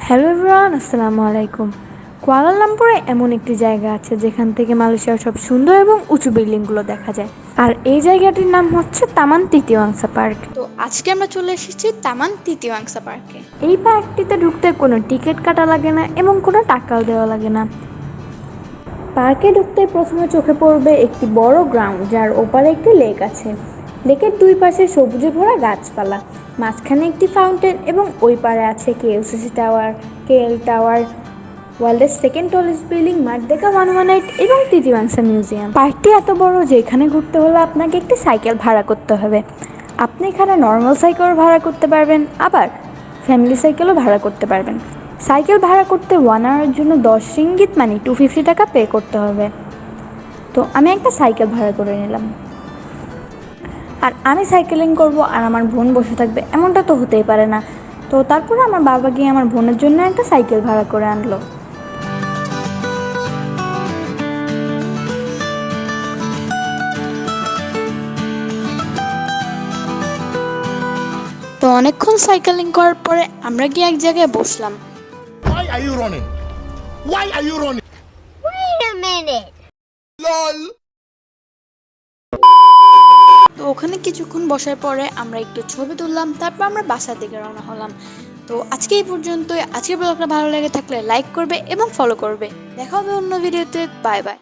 Hello everyone, আসসালামু আলাইকুম। কুয়ালালামপুরে এমন একটি জায়গা আছে যেখান থেকে মালয়েশিয়ার সব সুন্দর এবং উঁচু বিল্ডিংগুলো দেখা যায়। আর এই জায়গাটির নাম হচ্ছে তামান তিতিওয়াংসা পার্ক। তো আজকে আমরা চলে এসেছি তামান তিতিওয়াংসা পার্কে। এই পার্কটিতে ঢুকতে কোনো টিকিট কাটা লাগে না এবং কোনো টাকাও দেওয়া লাগে না। পার্কে ঢুকতে প্রথমে চোখে পড়বে একটি বড় গ্রাউন্ড, যার ওপারে একটি লেক আছে। লেকের দুই পাশে সবুজে ভরা গাছপালা, মাঝখানে একটি ফাউন্টেন এবং ওই পারে আছে কেএলসিসি টাওয়ার, কেএল টাওয়ার, ওয়ার্ল্ডের সেকেন্ড টলেস্ট বিল্ডিং, মার্দেকা মনুমেন্ট এবং তিতিওয়াংসা মিউজিয়াম। পার্কটি এত বড় যে এখানে ঘুরতে হলে আপনাকে একটি সাইকেল ভাড়া করতে হবে। আপনি এখানে নর্মাল সাইকেলও ভাড়া করতে পারবেন, আবার ফ্যামিলি সাইকেলও ভাড়া করতে পারবেন। সাইকেল ভাড়া করতে 1 আওয়ারের জন্য 10 রিঙ্গিত মানে 250 টাকা পে করতে হবে। তো আমি একটা সাইকেল ভাড়া করে নিলাম। আর আমি সাইকেলিং করব আর আমার বোন বসে থাকবে, এমনটা তো হতেই পারে না। তো তারপরে আমার বাবা গিয়ে আমার বোনের জন্য একটা সাইকেল ভাড়া করে আনলো। তো অনেকক্ষণ সাইকেলিং করার পরে আমরা গিয়ে এক জায়গায় বসলাম। Why are you running? Why are you running? Wait a minute. LOL. তো ওখানে কিছুক্ষণ বসার পরে আমরা একটু ছবি তুললাম, তারপর আমরা বাসার দিকে রওনা হলাম। তো আজকে এই পর্যন্তই। আজকের ব্লগটা ভালো লেগে থাকলে লাইক করবে এবং ফলো করবে। দেখা হবে অন্য ভিডিওতে। Bye bye.